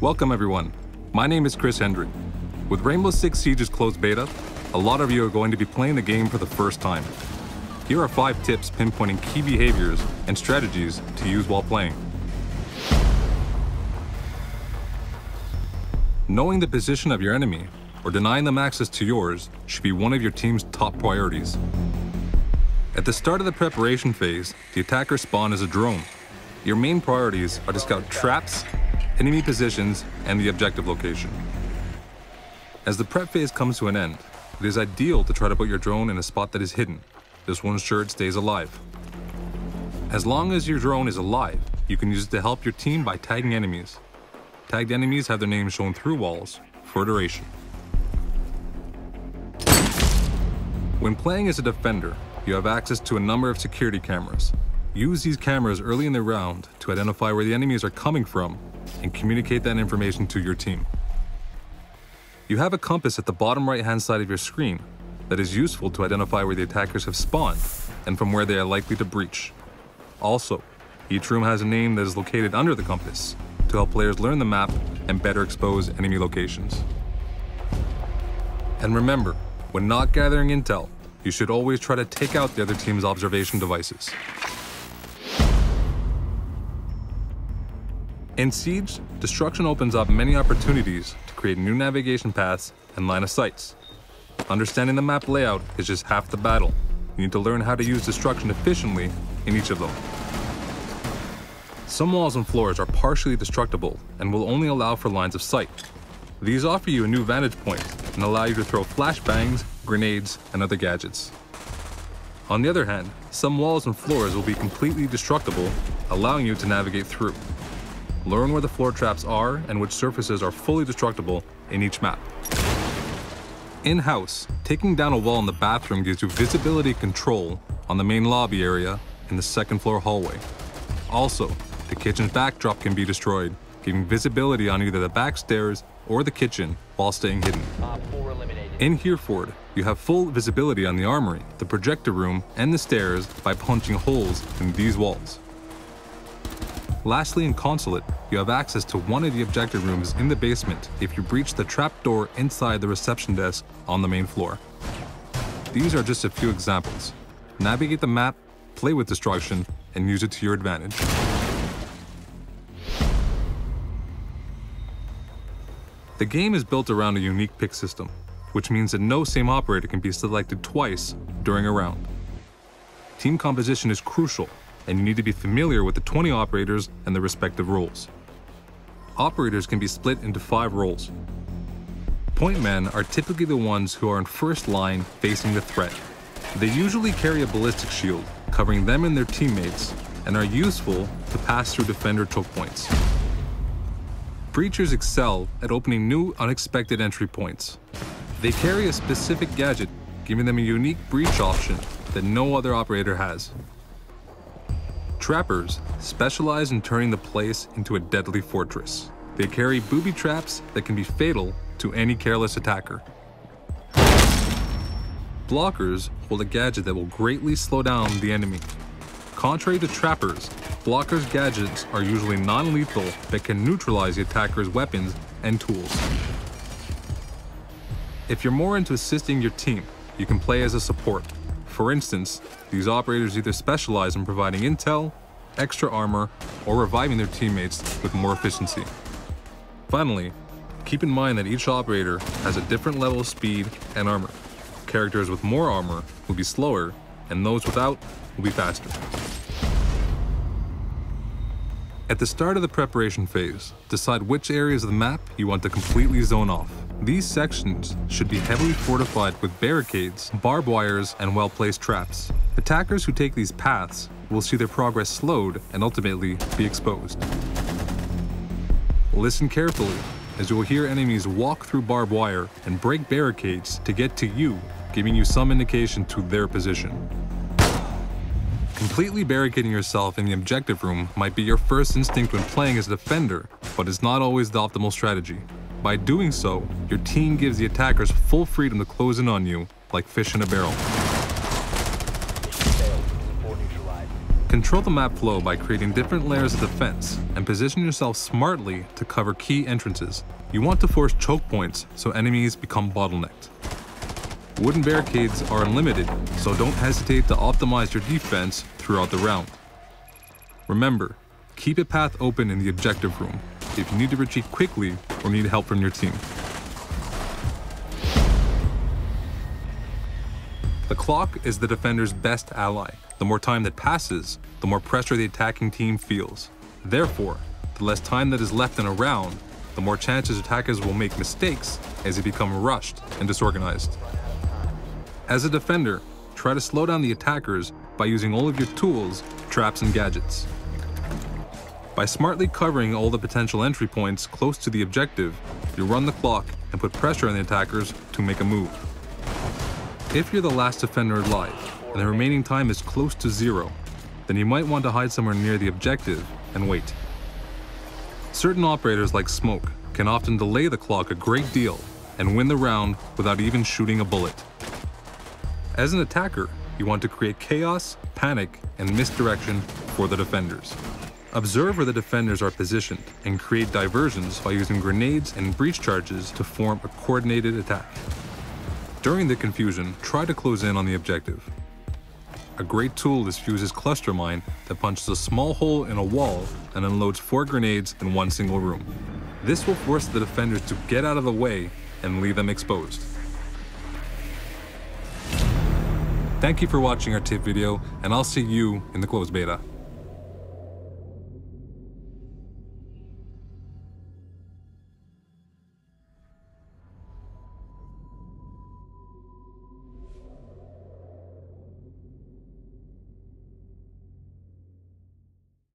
Welcome everyone, my name is Chris Hendry. With Rainbow Six Siege's closed beta, a lot of you are going to be playing the game for the first time. Here are 5 tips pinpointing key behaviors and strategies to use while playing. Knowing the position of your enemy or denying them access to yours should be one of your team's top priorities. At the start of the preparation phase, the attacker spawn is a drone. Your main priorities are to scout traps, enemy positions, and the objective location. As the prep phase comes to an end, it is ideal to try to put your drone in a spot that is hidden. This will ensure it stays alive. As long as your drone is alive, you can use it to help your team by tagging enemies. Tagged enemies have their names shown through walls for duration. When playing as a defender, you have access to a number of security cameras. Use these cameras early in the round to identify where the enemies are coming from and communicate that information to your team. You have a compass at the bottom right-hand side of your screen that is useful to identify where the attackers have spawned and from where they are likely to breach. Also, each room has a name that is located under the compass to help players learn the map and better expose enemy locations. And remember, when not gathering intel, you should always try to take out the other team's observation devices. In Siege, destruction opens up many opportunities to create new navigation paths and line of sights. Understanding the map layout is just half the battle. You need to learn how to use destruction efficiently in each of them. Some walls and floors are partially destructible and will only allow for lines of sight. These offer you a new vantage point and allow you to throw flashbangs, grenades, and other gadgets. On the other hand, some walls and floors will be completely destructible, allowing you to navigate through. Learn where the floor traps are and which surfaces are fully destructible in each map. In-house, taking down a wall in the bathroom gives you visibility control on the main lobby area in the second floor hallway. Also, the kitchen's backdrop can be destroyed, giving visibility on either the back stairs or the kitchen while staying hidden. In Hereford, you have full visibility on the armory, the projector room, and the stairs by punching holes in these walls. Lastly, in Consulate, you have access to one of the objective rooms in the basement if you breach the trapdoor inside the reception desk on the main floor. These are just a few examples. Navigate the map, play with destruction, and use it to your advantage. The game is built around a unique pick system, which means that no same operator can be selected twice during a round. Team composition is crucial, and you need to be familiar with the 20 operators and their respective roles. Operators can be split into 5 roles. Point men are typically the ones who are in first line facing the threat. They usually carry a ballistic shield, covering them and their teammates, and are useful to pass through defender choke points. Breachers excel at opening new unexpected entry points. They carry a specific gadget, giving them a unique breach option that no other operator has. Trappers specialize in turning the place into a deadly fortress. They carry booby traps that can be fatal to any careless attacker. Blockers hold a gadget that will greatly slow down the enemy. Contrary to trappers, blockers' gadgets are usually non-lethal but can neutralize the attacker's weapons and tools. If you're more into assisting your team, you can play as a support. For instance, these operators either specialize in providing intel, extra armor, or reviving their teammates with more efficiency. Finally, keep in mind that each operator has a different level of speed and armor. Characters with more armor will be slower, and those without will be faster. At the start of the preparation phase, decide which areas of the map you want to completely zone off. These sections should be heavily fortified with barricades, barbed wires, and well-placed traps. Attackers who take these paths will see their progress slowed and ultimately be exposed. Listen carefully, as you will hear enemies walk through barbed wire and break barricades to get to you, giving you some indication to their position. Completely barricading yourself in the objective room might be your first instinct when playing as a defender, but it's not always the optimal strategy. By doing so, your team gives the attackers full freedom to close in on you like fish in a barrel. Control the map flow by creating different layers of defense and position yourself smartly to cover key entrances. You want to force choke points so enemies become bottlenecked. Wooden barricades are unlimited, so don't hesitate to optimize your defense throughout the round. Remember, keep a path open in the objective room if you need to retreat quickly or need help from your team. The clock is the defender's best ally. The more time that passes, the more pressure the attacking team feels. Therefore, the less time that is left in a round, the more chances attackers will make mistakes as they become rushed and disorganized. As a defender, try to slow down the attackers by using all of your tools, traps, and gadgets. By smartly covering all the potential entry points close to the objective, you run the clock and put pressure on the attackers to make a move. If you're the last defender alive, and the remaining time is close to 0, then you might want to hide somewhere near the objective and wait. Certain operators like Smoke can often delay the clock a great deal and win the round without even shooting a bullet. As an attacker, you want to create chaos, panic, and misdirection for the defenders. Observe where the defenders are positioned and create diversions by using grenades and breach charges to form a coordinated attack. During the confusion, try to close in on the objective. A great tool is Fuse's cluster mine that punches a small hole in a wall and unloads 4 grenades in one single room. This will force the defenders to get out of the way and leave them exposed. Thank you for watching our tip video, and I'll see you in the closed beta.